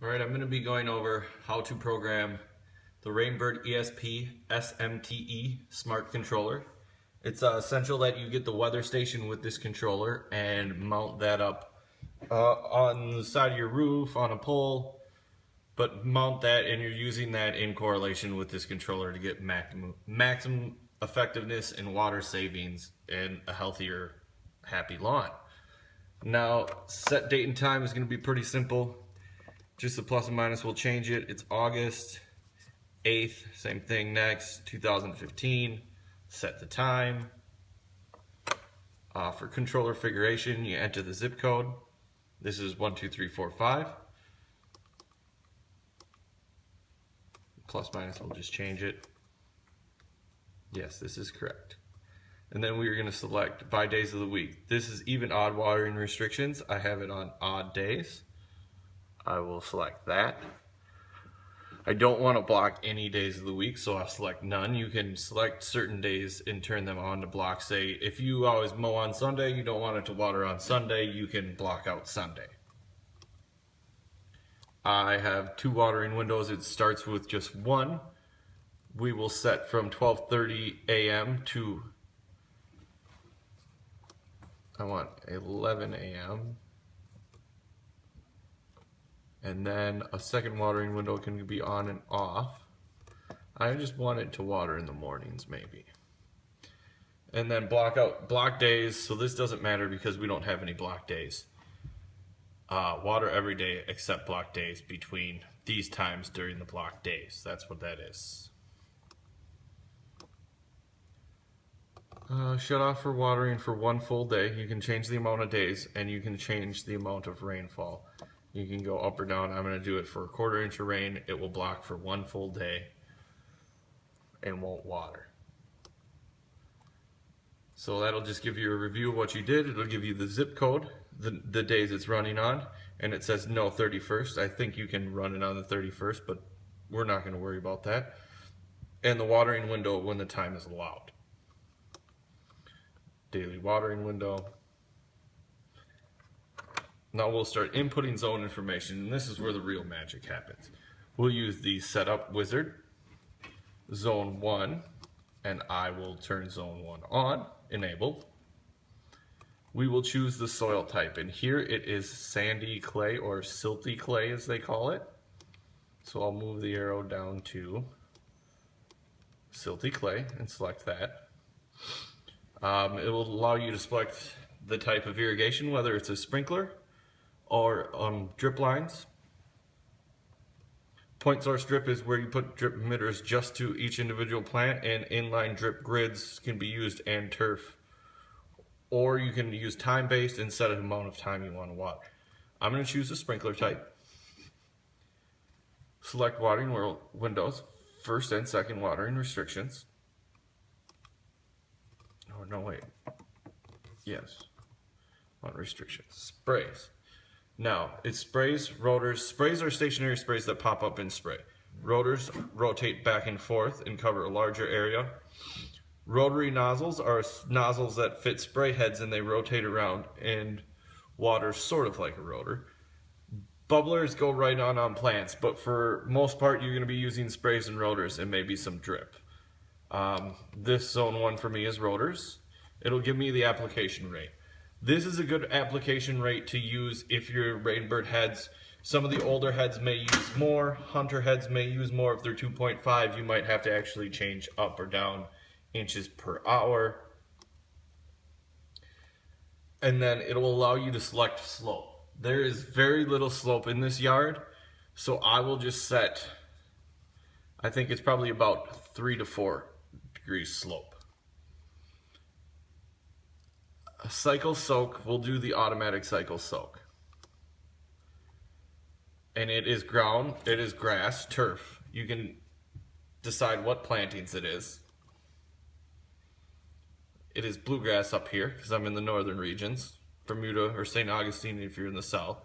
Alright, I'm going to be going over how to program the Rainbird ESP SMTe Smart Controller. It's essential that you get the weather station with this controller and mount that up on the side of your roof, on a pole, but mount that and you're using that in correlation with this controller to get maximum effectiveness and water savings and a healthier, happy lawn. Now, set date and time is going to be pretty simple. Just the plus and minus will change it. It's August 8th, same thing next, 2015. Set the time. For controller configuration, you enter the zip code. This is 12345. Plus minus will just change it. Yes, this is correct. And then we are going to select by days of the week. This is even odd watering restrictions. I have it on odd days. I will select that. I don't want to block any days of the week, so I'll select none. You can select certain days and turn them on to block. Say, if you always mow on Sunday, you don't want it to water on Sunday, you can block out Sunday. I have 2 watering windows. It starts with just one. We will set from 12:30 a.m. to, I want 11 a.m. And then a second watering window can be on and off. I just want it to water in the mornings maybe. And then block days, so this doesn't matter because we don't have any block days. Water every day except block days between these times during the block days. That's what that is. Shut off for watering for 1 full day. You can change the amount of days and you can change the amount of rainfall. You can go up or down. I'm going to do it for 1/4 inch of rain. It will block for 1 full day and won't water. So that'll just give you a review of what you did. It'll give you the zip code, the days it's running on, and it says no 31st. I think you can run it on the 31st, but we're not going to worry about that. And the watering window when the time is allowed. Daily watering window. Now we'll start inputting zone information, and this is where the real magic happens. We'll use the setup wizard, zone 1, and I will turn zone 1 on, enabled. We will choose the soil type, and here it is sandy clay or silty clay as they call it. So I'll move the arrow down to silty clay and select that. It will allow you to select the type of irrigation, whether it's a sprinkler or drip lines. Point source drip is where you put drip emitters just to each individual plant, and inline drip grids can be used and turf. Or you can use time-based and set an amount of time you want to water. I'm going to choose a sprinkler type. Select watering windows, first and second watering restrictions. Oh, no, wait. Yes. On restrictions. Sprays. Now, it's sprays, rotors. Sprays are stationary sprays that pop up and spray. Rotors rotate back and forth and cover a larger area. Rotary nozzles are nozzles that fit spray heads and they rotate around and water sort of like a rotor. Bubblers go right on plants, but for most part you're going to be using sprays and rotors and maybe some drip. This zone 1 for me is rotors. It'll give me the application rate. This is a good application rate to use if your Rainbird heads. Some of the older heads may use more. Hunter heads may use more. If they're 2.5, you might have to actually change up or down inches per hour. And then it will allow you to select slope. There is very little slope in this yard, so I will just set, I think it's probably about 3 to 4 degrees slope. A cycle soak, we'll do the automatic cycle soak. And it is ground, it is grass, turf. You can decide what plantings it is. It is bluegrass up here because I'm in the northern regions. Bermuda or St. Augustine if you're in the south.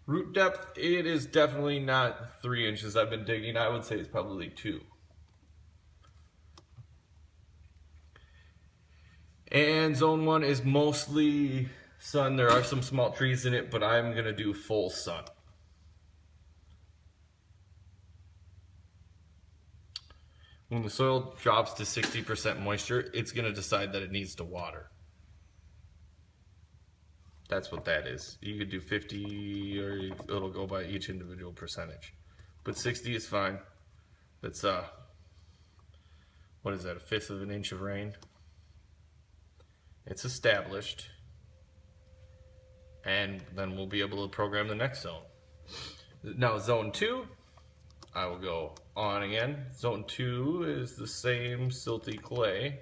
Root depth, it is definitely not 3 inches. I've been digging, I would say it's probably 2. And zone 1 is mostly sun. There are some small trees in it, but I'm going to do full sun. When the soil drops to 60% moisture, it's going to decide that it needs to water. That's what that is. You could do 50 or it'll go by each individual percentage. But 60 is fine. That's, what is that, 1/5 of an inch of rain? It's established. And then we'll be able to program the next zone. Now zone 2, I will go on again. Zone 2 is the same silty clay.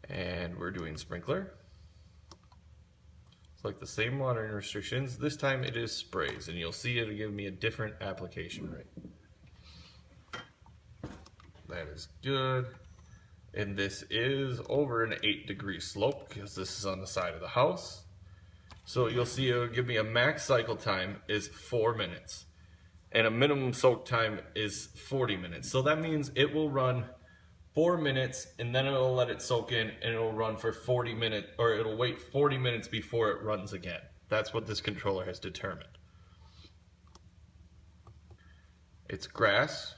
And we're doing sprinkler. It's like the same watering restrictions. This time it is sprays, and you'll see it'll give me a different application rate. That is good. And this is over an 8-degree slope because this is on the side of the house. So you'll see it'll give me a max cycle time is 4 minutes. And a minimum soak time is 40 minutes. So that means it will run 4 minutes and then it'll let it soak in and it'll run for 40 minutes, or it'll wait 40 minutes before it runs again. That's what this controller has determined. It's grass.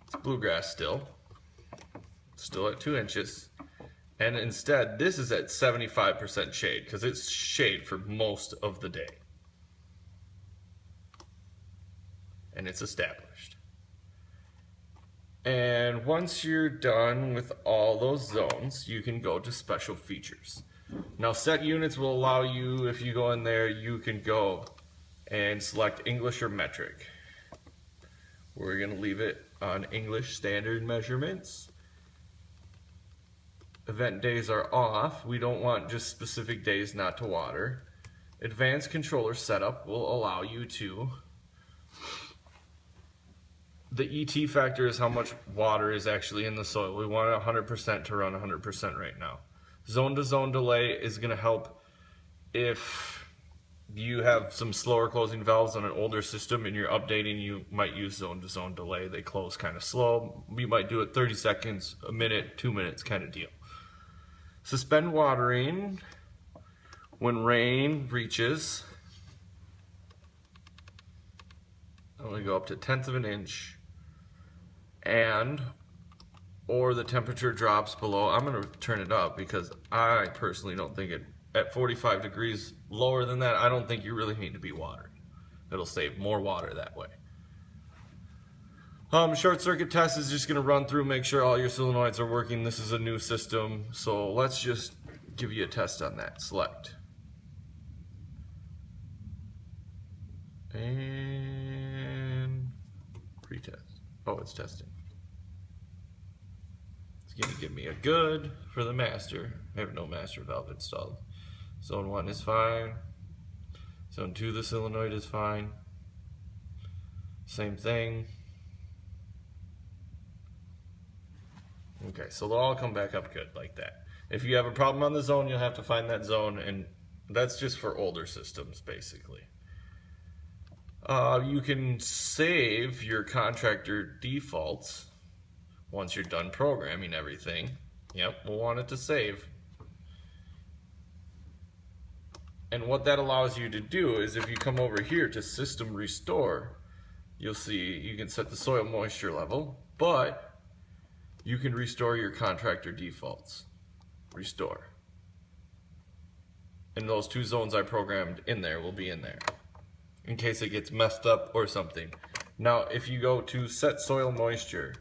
It's bluegrass still at 2 inches. And instead, this is at 75% shade because it's shade for most of the day. And it's established. And once you're done with all those zones, you can go to special features. Now set units will allow you, if you go in there, you can go and select English or metric. We're going to leave it on English standard measurements. Event days are off. We don't want just specific days not to water. Advanced controller setup will allow you to. The ET factor is how much water is actually in the soil. We want 100% to run 100% right now. Zone to zone delay is going to help if you have some slower closing valves on an older system and you're updating, you might use zone to zone delay. They close kind of slow. We might do it 30 seconds, a minute, 2 minutes kind of deal. Suspend watering when rain reaches. I'm going to go up to 1/10 of an inch, and or the temperature drops below. I'm going to turn it up because I personally don't think it, at 45 degrees lower than that, I don't think you really need to be watering. It'll save more water that way. Short circuit test is just going to run through, make sure all your solenoids are working. This is a new system, so let's just give you a test on that. Select. And pretest. Oh, it's testing. It's going to give me a good for the master. I have no master valve installed. Zone 1 is fine. Zone 2, the solenoid is fine. Same thing. Okay, so they'll all come back up good like that. If you have a problem on the zone, you'll have to find that zone, and that's just for older systems, basically. You can save your contractor defaults once you're done programming everything. Yep, we'll want it to save. And what that allows you to do is if you come over here to System Restore, you'll see you can set the soil moisture level, but you can restore your contractor defaults. Restore. And those 2 zones I programmed in there will be in there in case it gets messed up or something. Now, if you go to set soil moisture,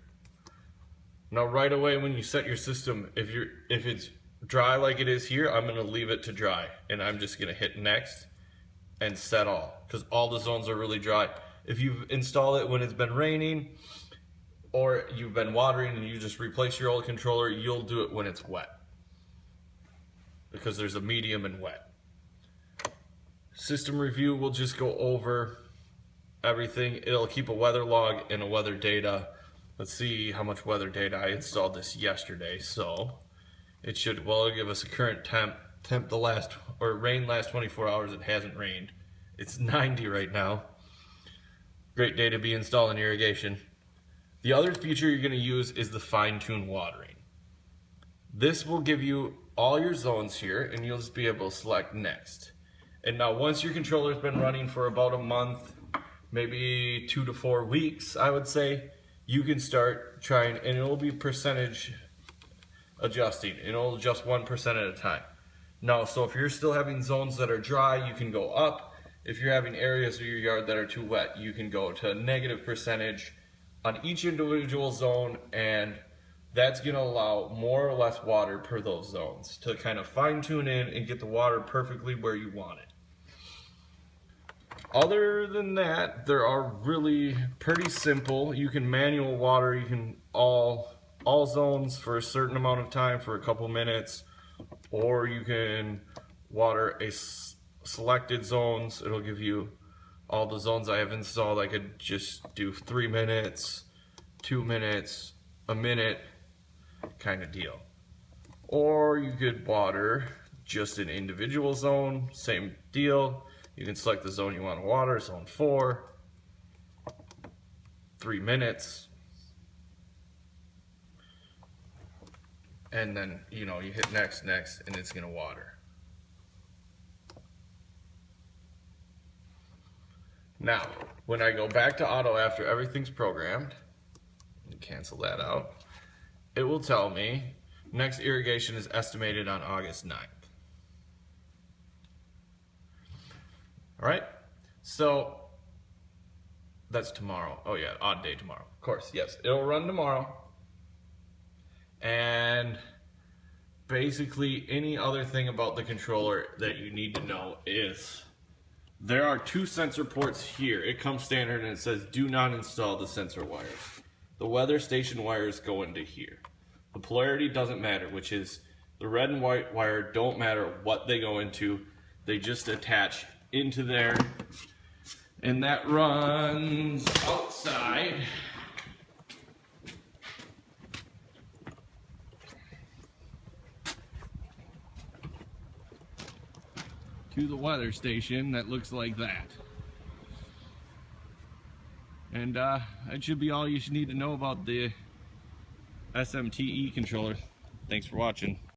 now right away when you set your system, if it's dry like it is here, I'm going to leave it to dry, and I'm just going to hit next and set all, because all the zones are really dry. If you've installed it when it's been raining, or you've been watering and you just replace your old controller, you'll do it when it's wet, because there's a medium and wet. System review will just go over everything. It'll keep a weather log and a weather data. Let's see how much weather data. I installed this yesterday, so it should, well, it'll give us a current temp the last, or rain last 24 hours. It hasn't rained. It's 90 right now. Great day to be installing irrigation. The other feature you're going to use is the fine-tune watering. This will give you all your zones here, and you'll just be able to select next. And now once your controller's been running for about a month, maybe 2 to 4 weeks, I would say, you can start trying, and it'll be percentage adjusting. It'll adjust 1% at a time. Now, so if you're still having zones that are dry, you can go up. If you're having areas of your yard that are too wet, you can go to a negative percentage on each individual zone, and that's going to allow more or less water per those zones to kind of fine tune in and get the water perfectly where you want it. Other than that, there are really pretty simple. You can manual water, you can all zones for a certain amount of time for a couple minutes, or you can water a selected zones. It'll give you all the zones I have installed. I could just do 3 minutes, 2 minutes, a minute kind of deal. Or you could water just an individual zone, same deal. You can select the zone you want to water, zone 4, 3 minutes, and then you hit next, and it's going to water. Now, when I go back to auto after everything's programmed, and cancel that out, it will tell me next irrigation is estimated on August 9th. All right, so that's tomorrow. Oh yeah, odd day tomorrow. Of course, yes, it'll run tomorrow. And basically any other thing about the controller that you need to know is there are 2 sensor ports here. It comes standard and it says do not install the sensor wires. The weather station wires go into here. The polarity doesn't matter, which is the red and white wire don't matter what they go into. They just attach into there, and that runs outside to the weather station that looks like that. And that should be all you should need to know about the SMTe controller. Thanks for watching.